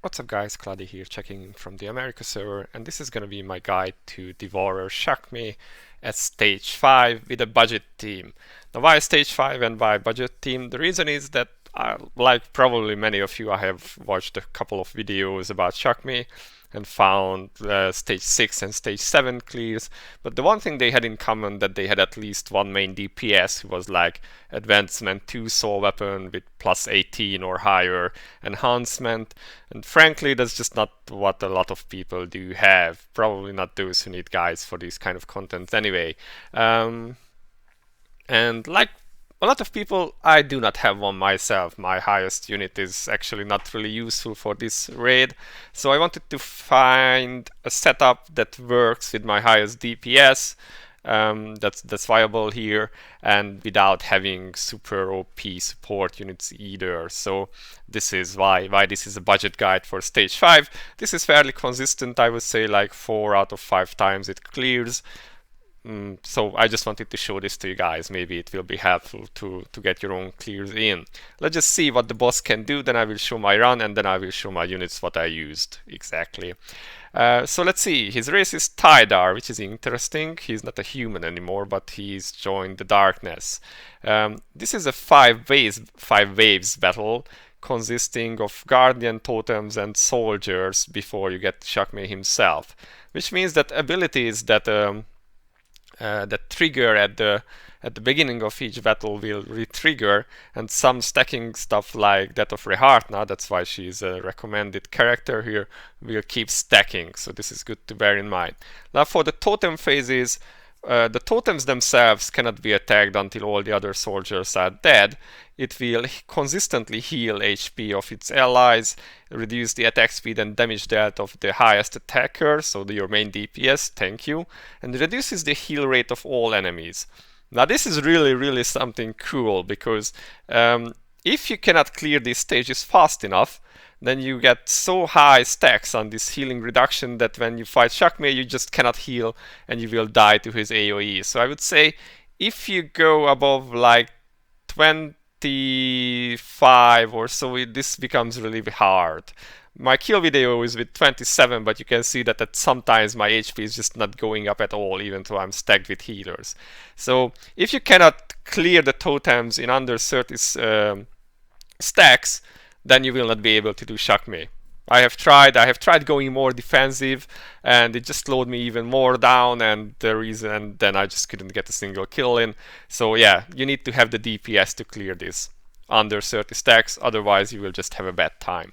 What's up guys, Cloudie here, checking in from the America server, and this is gonna be my guide to Devourer Shakmeh at stage 5 with a budget team. Now why stage 5 and why budget team? The reason is that like probably many of you, I have watched a couple of videos about Shakmeh and found stage 6 and stage 7 clears, but the one thing they had in common that they had at least one main DPS who was like advancement 2 soul weapon with plus 18 or higher enhancement, and frankly that's just not what a lot of people do have, probably not those who need guides for these kind of content anyway. And like a lot of people, I do not have one myself. My highest unit is actually not really useful for this raid, so I wanted to find a setup that works with my highest DPS, that's viable here, and without having super OP support units either. So this is why this is a budget guide for stage 5. This is fairly consistent, I would say, like 4 out of 5 times it clears. So I just wanted to show this to you guys. Maybe it will be helpful to get your own clears in. Let's just see what the boss can do, then I will show my run, and then I will show my units what I used exactly. So let's see, his race is Tidar, which is interesting. He's not a human anymore, but he's joined the darkness. This is a 5 waves battle consisting of guardian totems and soldiers before you get Shakmeh himself, which means that abilities that that trigger at the beginning of each battle will re-trigger, and some stacking stuff like that of Rehartna, that's why she's a recommended character here, will keep stacking, so this is good to bear in mind. Now for the totem phases, the totems themselves cannot be attacked until all the other soldiers are dead. It will consistently heal HP of its allies, reduce the attack speed and damage dealt of the highest attacker, so your main DPS, thank you, and reduces the heal rate of all enemies. Now this is really something cool, because if you cannot clear these stages fast enough, then you get so high stacks on this healing reduction that when you fight Shakmeh you just cannot heal and you will die to his AoE. So I would say if you go above like 25 or so, this becomes really hard. My kill video is with 27, but you can see that sometimes my HP is just not going up at all, even though I'm stacked with healers. So if you cannot clear the totems in under 30 stacks, then you will not be able to do Shakmeh. I have tried going more defensive, and it just slowed me even more down, and then I just couldn't get a single kill in. So yeah, you need to have the DPS to clear this under 30 stacks, otherwise you will just have a bad time.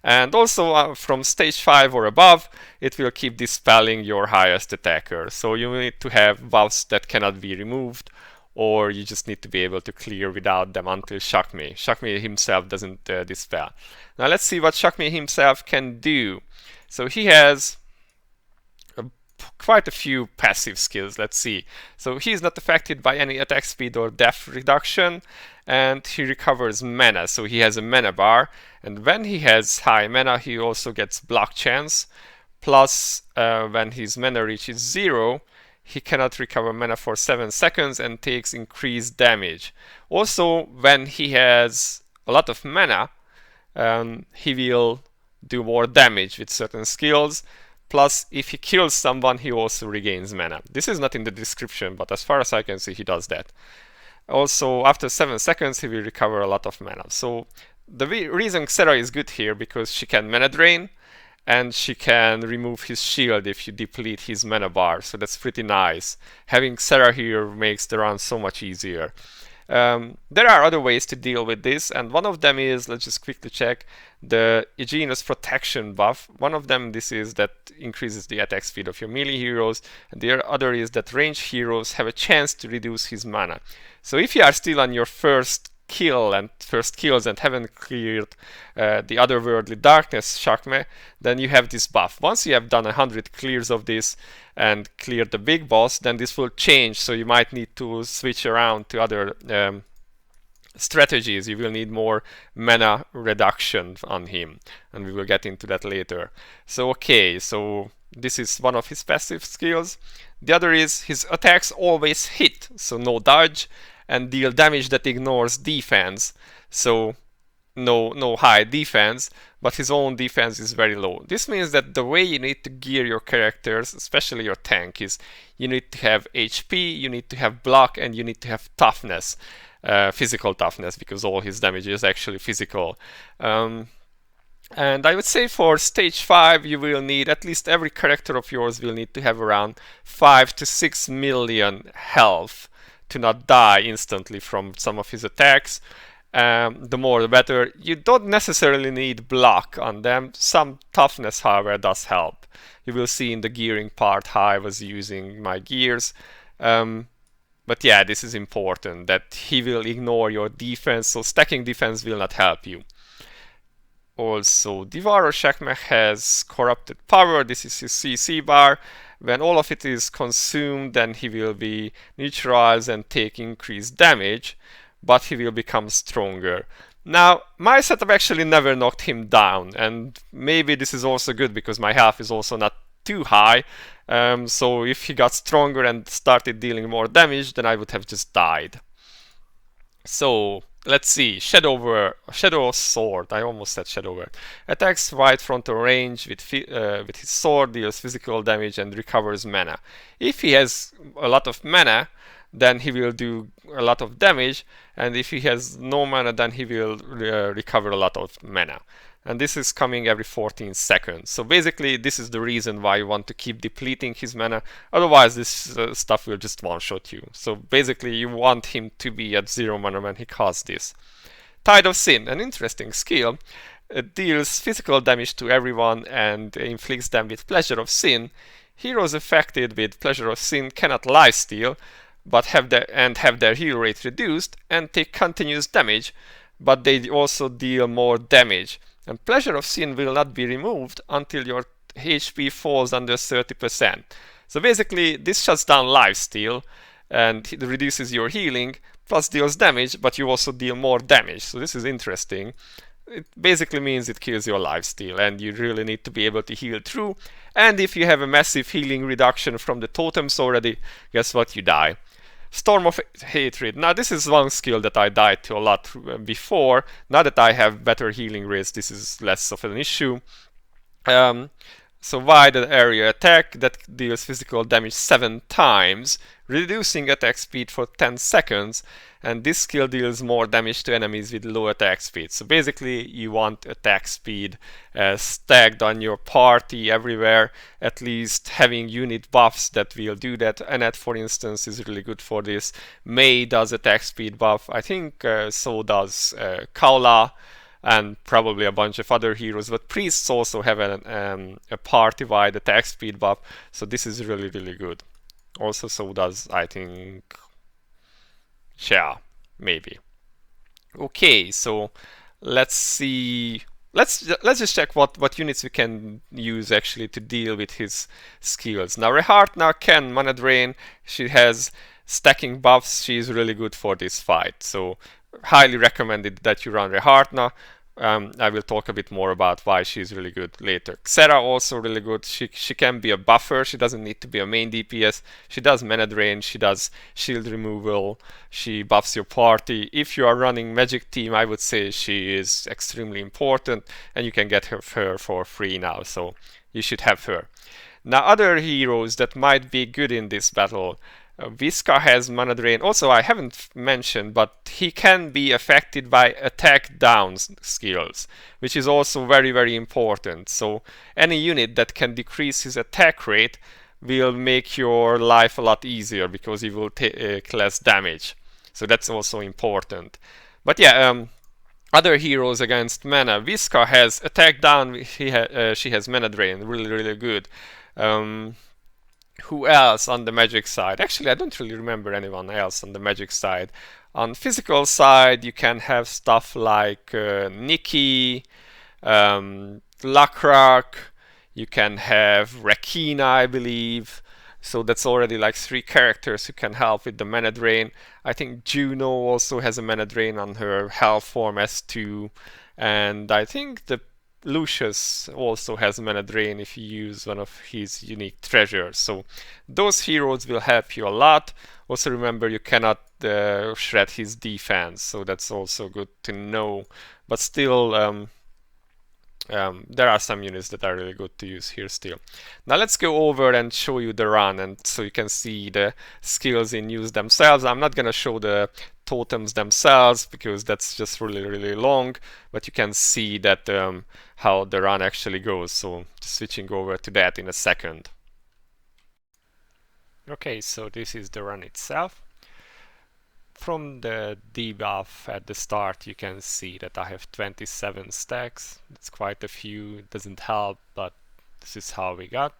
And also from stage 5 or above, it will keep dispelling your highest attacker. So you need to have buffs that cannot be removed, or you just need to be able to clear without them until Shakmeh. Shakmeh himself doesn't dispel. Now let's see what Shakmeh himself can do. So he has quite a few passive skills, let's see. So he's not affected by any attack speed or death reduction, and he recovers mana, so he has a mana bar, and when he has high mana he also gets block chance, plus when his mana reaches 0, he cannot recover mana for 7 seconds and takes increased damage. Also, when he has a lot of mana, he will do more damage with certain skills. Plus, if he kills someone, he also regains mana. This is not in the description, but as far as I can see, he does that. Also, after 7 seconds, he will recover a lot of mana. So, the reason Seria is good here, because she can mana drain, and she can remove his shield if you deplete his mana bar, so that's pretty nice. Having Seria here makes the run so much easier. There are other ways to deal with this, and one of them is, let's just quickly check, the Aegis protection buff. One of them is that increases the attack speed of your melee heroes, and the other is that ranged heroes have a chance to reduce his mana. So if you are still on your first kills and haven't cleared the otherworldly darkness Shakmeh, then you have this buff. Once you have done 100 clears of this and cleared the big boss, then this will change, so you might need to switch around to other strategies. You will need more mana reduction on him, and we will get into that later. So okay, so this is one of his passive skills. The other is his attacks always hit, so no dodge, and deal damage that ignores defense. So no high defense, but his own defense is very low. This means that the way you need to gear your characters, especially your tank, is you need to have HP, you need to have block, and you need to have toughness, physical toughness, because all his damage is actually physical. And I would say for stage 5 you will need, at least every character of yours will need to have around 5 to 6 million health to not die instantly from some of his attacks. The more the better. You don't necessarily need block on them. Some toughness, however, does help. You will see in the gearing part how I was using my gears. But yeah, this is important, that he will ignore your defense, so stacking defense will not help you. Also, Devourer Shakmeh has corrupted power. This is his CC bar. When all of it is consumed, then he will be neutralized and take increased damage, but he will become stronger. Now, my setup actually never knocked him down, and maybe this is also good because my health is also not too high. So if he got stronger and started dealing more damage, then I would have just died. So let's see, Shadow Sword, I almost said Shadower. Attacks right frontal range with his sword, deals physical damage and recovers mana. If he has a lot of mana, then he will do a lot of damage, and if he has no mana, then he will recover a lot of mana. And this is coming every 14 seconds. So basically, this is the reason why you want to keep depleting his mana. Otherwise, this stuff will just one-shot you. So basically, you want him to be at 0 mana when he casts this. Tide of Sin, an interesting skill. It deals physical damage to everyone and inflicts them with Pleasure of Sin. Heroes affected with Pleasure of Sin cannot lifesteal, but have their heal rate reduced and take continuous damage, but they also deal more damage. And Pleasure of Sin will not be removed until your HP falls under 30%. So basically, this shuts down lifesteal and it reduces your healing, plus deals damage, but you also deal more damage. So this is interesting. It basically means it kills your lifesteal, and you really need to be able to heal through. And if you have a massive healing reduction from the totems already, guess what? You die. Storm of Hatred. Now this is one skill that I died to a lot before. Now that I have better healing rates, this is less of an issue. So wide area attack that deals physical damage 7 times, reducing attack speed for 10 seconds, and this skill deals more damage to enemies with low attack speed. So basically you want attack speed stacked on your party everywhere, at least having unit buffs that will do that. Annette, for instance, is really good for this. May does attack speed buff. I think so does Cloudie, and probably a bunch of other heroes, but priests also have a party-wide attack speed buff, so this is really, really good. Also, so does, I think, yeah, maybe. Okay, so let's see. Let's just check what units we can use actually to deal with his skills. Now, Rehartna can mana drain. She has stacking buffs. She is really good for this fight, so highly recommended that you run Rehartna. I will talk a bit more about why she's really good later. Seria also really good. She can be a buffer. She doesn't need to be a main DPS. She does mana drain. She does shield removal. She buffs your party. If you are running Magic Team, I would say she is extremely important, and you can get her for free now, so you should have her. Now, other heroes that might be good in this battle. Visca has mana drain. Also, I haven't mentioned, but he can be affected by attack down skills, which is also very, very important. So any unit that can decrease his attack rate will make your life a lot easier because he will take less damage. So that's also important. But yeah, other heroes against mana. Visca has attack down. She has mana drain. Really, really good. Who else on the magic side? Actually, I don't really remember anyone else on the magic side. On physical side, you can have stuff like Nikki, Lakrak, you can have Rakina, I believe. So that's already like 3 characters who can help with the mana drain. I think Juno also has a mana drain on her health form S2. And I think the Lucius also has mana drain if you use one of his unique treasures. So those heroes will help you a lot. Also remember you cannot shred his defense, so that's also good to know. But still, there are some units that are really good to use here still. Now let's go over and show you the run, and so you can see the skills in use themselves. I'm not gonna show the totems themselves because that's just really long, but you can see that how the run actually goes. So just switching over to that in a second. Okay, so this is the run itself. From the debuff at the start, you can see that I have 27 stacks. It's quite a few, it doesn't help, but this is how we got.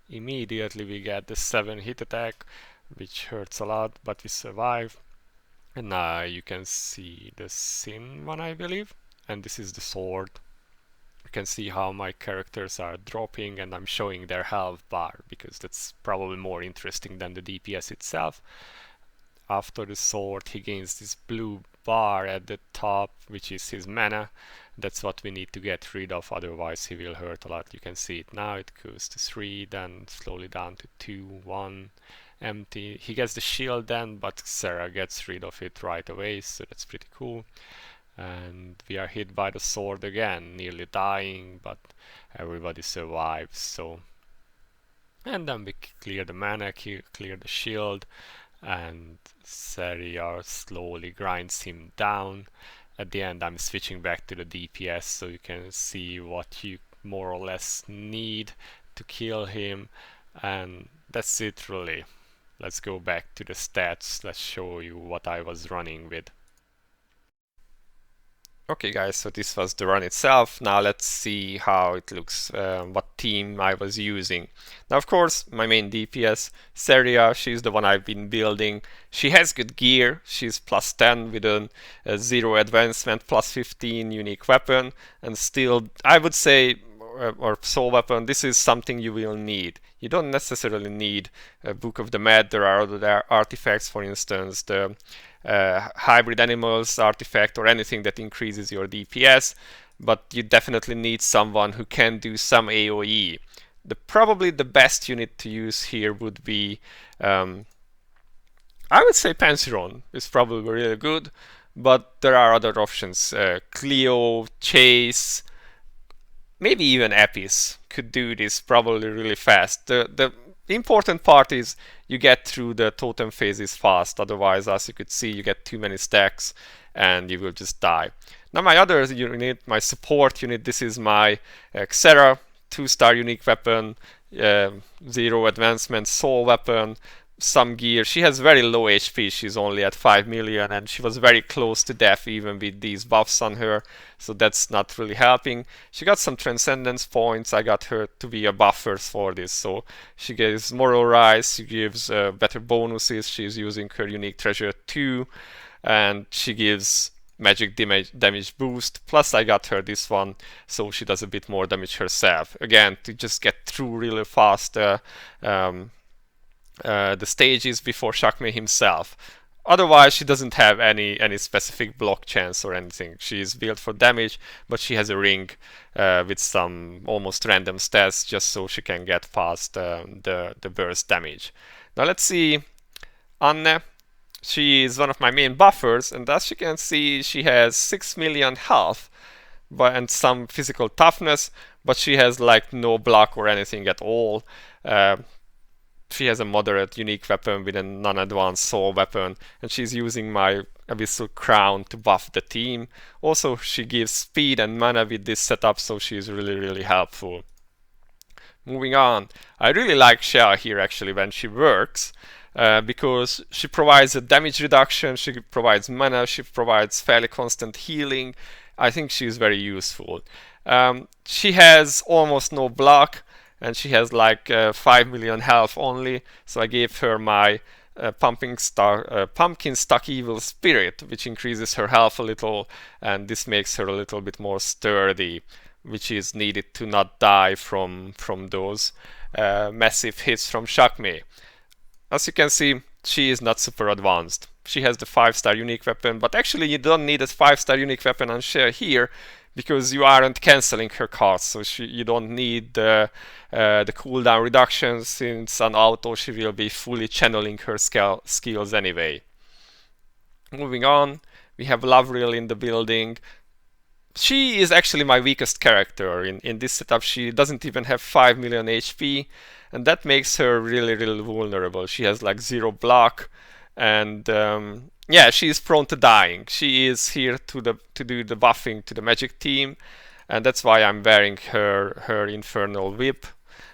Immediately we get the 7 hit attack, which hurts a lot, but we survive. And now you can see the Sin one, I believe, and this is the sword. You can see how my characters are dropping, and I'm showing their health bar because that's probably more interesting than the DPS itself. After the sword, he gains this blue bar at the top, which is his mana. That's what we need to get rid of, otherwise he will hurt a lot. You can see it now, it goes to 3, then slowly down to 2, 1, empty. He gets the shield then, but Seria gets rid of it right away, so that's pretty cool. And we are hit by the sword again, nearly dying, but everybody survives. So, and then we clear the mana, clear the shield, and Seria slowly grinds him down. At the end I'm switching back to the DPS so you can see what you more or less need to kill him, and that's it really. Let's go back to the stats, let's show you what I was running with. Okay guys, so this was the run itself. Now let's see how it looks, what team I was using. Now of course, my main DPS, Seria, she's the one I've been building. She has good gear, she's plus 10 with a 0 advancement, plus 15 unique weapon, and still, I would say, or soul weapon, this is something you will need. You don't necessarily need a Book of the Mad, there are other artifacts, for instance, the hybrid animals artifact or anything that increases your DPS, but you definitely need someone who can do some AoE. Probably the best unit to use here would be, I would say Panseron is probably really good, but there are other options. Cleo, Chase, maybe even Apis could do this probably really fast. The important part is you get through the totem phases fast, otherwise, as you could see, you get too many stacks and you will just die. Now my other unit, my support unit, this is my Xera, 2-star unique weapon, 0 advancement soul weapon, some gear. She has very low HP, she's only at 5 million and she was very close to death even with these buffs on her, so that's not really helping. She got some transcendence points, I got her to be a buffer for this, so she gives moral rise, she gives better bonuses, she's using her unique treasure too, and she gives magic damage boost, plus I got her this one so she does a bit more damage herself, again to just get through really fast the stages before Shakmeh himself. Otherwise, she doesn't have any specific block chance or anything. She is built for damage, but she has a ring with some almost random stats just so she can get past the burst damage. Now let's see Anne. She is one of my main buffers, and as you can see, she has 6 million health and some physical toughness, but she has like no block or anything at all. She has a moderate unique weapon with a non-advanced soul weapon, and she's using my Abyssal Crown to buff the team. Also, she gives speed and mana with this setup, so she's really helpful. Moving on, I really like Shea here actually when she works, because she provides a damage reduction, she provides mana, she provides fairly constant healing. I think she's very useful. She has almost no block, and she has like 5 million health only, so I gave her my Pumpkin Stock Evil Spirit, which increases her health a little, and this makes her a little bit more sturdy, which is needed to not die from those massive hits from Shakmeh. As you can see, she is not super advanced. She has the 5-star unique weapon, but actually you don't need a 5-star unique weapon on Share here, because you aren't canceling her cards, so you don't need the cooldown reduction, since on auto she will be fully channeling her skills anyway. Moving on, we have Lavriel in the building. She is actually my weakest character in this setup. She doesn't even have 5 million HP, and that makes her really vulnerable. She has like 0 block, and yeah, she is prone to dying. She is here to do the buffing to the magic team, and that's why I'm wearing her infernal whip,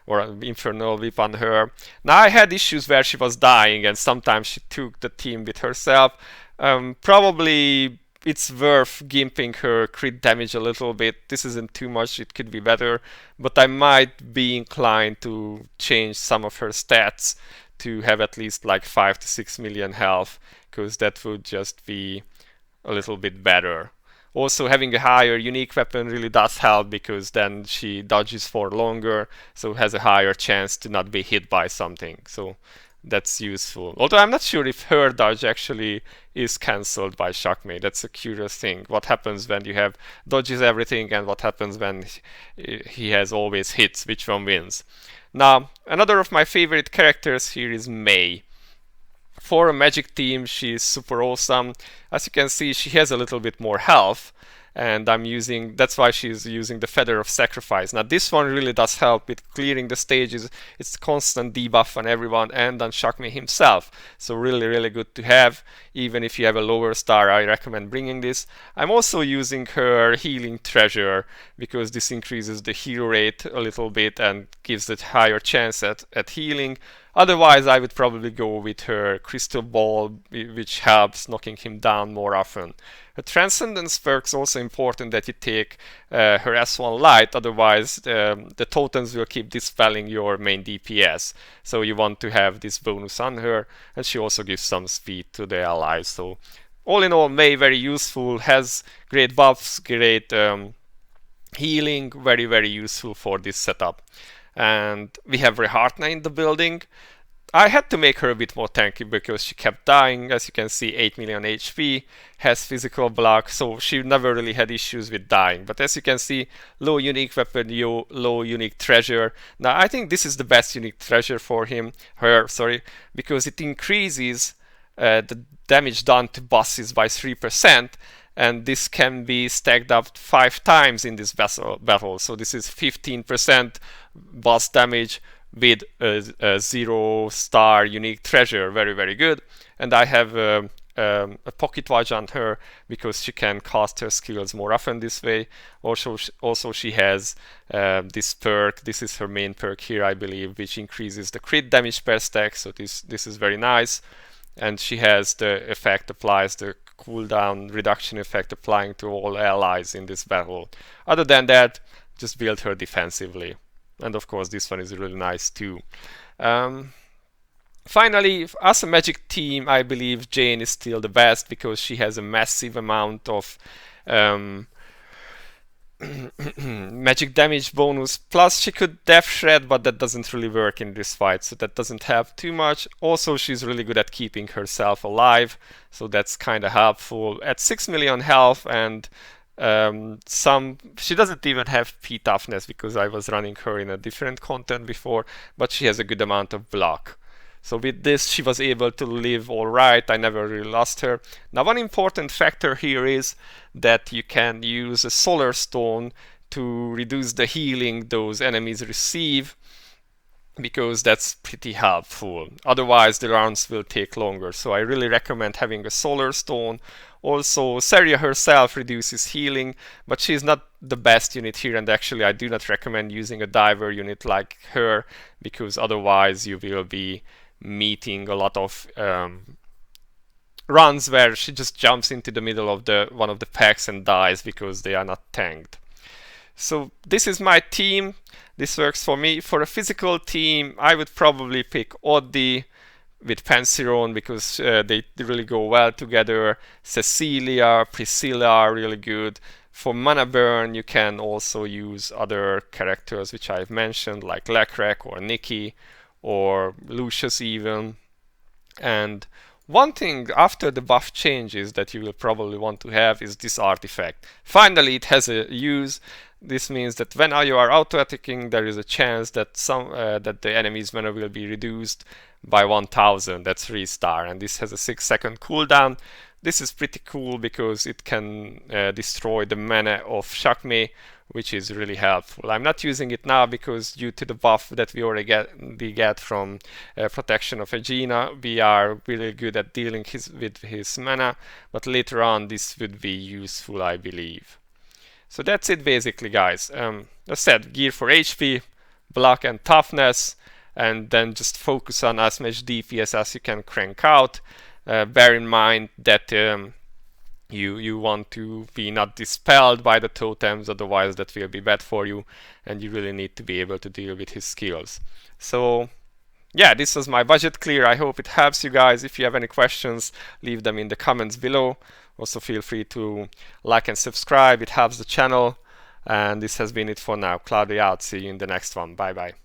or infernal whip on her. Now, I had issues where she was dying, and sometimes she took the team with herself. Probably it's worth gimping her crit damage a little bit. This isn't too much, it could be better, but I might be inclined to change some of her stats to have at least like 5 to 6 million health, because that would just be a little bit better. Also, having a higher unique weapon really does help, because then she dodges for longer, so has a higher chance to not be hit by something. So that's useful. Although I'm not sure if her dodge actually is cancelled by Shakmeh. That's a curious thing. What happens when you have dodges everything, and what happens when he has always hits? Which one wins? Now, another of my favorite characters here is Mei. For a magic team, she's super awesome. As you can see, she has a little bit more health, and that's why she's using the Feather of Sacrifice. Now, this one really does help with clearing the stages. It's constant debuff on everyone and on Shakmeh himself. So really good to have. Even if you have a lower star, I recommend bringing this. I'm also using her Healing Treasure, because this increases the heal rate a little bit and gives it higher chance at healing. Otherwise, I would probably go with her Crystal Ball, which helps knocking him down more often. Her Transcendence perk's also important that you take her S1 Light, otherwise the totems will keep dispelling your main DPS. So you want to have this bonus on her, and she also gives some speed to the allies. So all in all, Mei very useful, has great buffs, great healing, very useful for this setup. And we have Rehartna in the building. I had to make her a bit more tanky because she kept dying. As you can see, 8 million HP, has physical block, so she never really had issues with dying. But as you can see, low unique weapon, low unique treasure. Now, I think this is the best unique treasure for her, because it increases the damage done to bosses by 3%. And this can be stacked up 5 times in this battle. So this is 15% boss damage with a 0-star unique treasure. Very good. And I have a pocket watch on her, because she can cast her skills more often this way. Also she has this perk. This is her main perk here, I believe, which increases the crit damage per stack. So this is very nice. And she has the effect applies the cooldown reduction effect applying to all allies in this battle. Other than that, just build her defensively. And of course, this one is really nice too. Finally, as a magic team, I believe Jane is still the best, because she has a massive amount of magic damage bonus, plus she could Death Shred, but that doesn't really work in this fight, so that doesn't help too much. Also, she's really good at keeping herself alive, so that's kind of helpful. At 6 million health, and she doesn't even have P toughness, because I was running her in a different content before, but she has a good amount of block. So with this, she was able to live all right. I never really lost her. Now, one important factor here is that you can use a Solar Stone to reduce the healing those enemies receive, because that's pretty helpful. Otherwise, the rounds will take longer. So I really recommend having a Solar Stone. Also, Seria herself reduces healing, but she's not the best unit here, and actually I do not recommend using a diver unit like her, because otherwise you will be meeting a lot of runs where she just jumps into the middle of one of the packs and dies because they are not tanked. So this is my team. This works for me. For a physical team, I would probably pick Oddie with Pensiron, because they really go well together. Cecilia, Priscilla are really good. For mana burn, you can also use other characters which I've mentioned, like Lecrack or Nikki or Lucius even. And one thing after the buff changes that you will probably want to have is this artifact. Finally, it has a use. This means that when you are auto-attacking, there is a chance that that the enemy's mana will be reduced by 1000. That's 3-star, and this has a 6-second cooldown. This is pretty cool because it can destroy the mana of Shakmeh, which is really helpful. I'm not using it now because due to the buff that we already get from protection of Aegina, we are really good at dealing with his mana, but later on this would be useful, I believe. So that's it basically, guys. As I said, gear for HP, block and toughness, and then just focus on as much DPS as you can crank out. Bear in mind that you want to be not dispelled by the totems, otherwise that will be bad for you, and you really need to be able to deal with his skills. So yeah, this was my budget clear. I hope it helps you guys. If you have any questions, leave them in the comments below. Also feel free to like and subscribe, it helps the channel. And this has been it for now. Cloudie out, see you in the next one. Bye bye.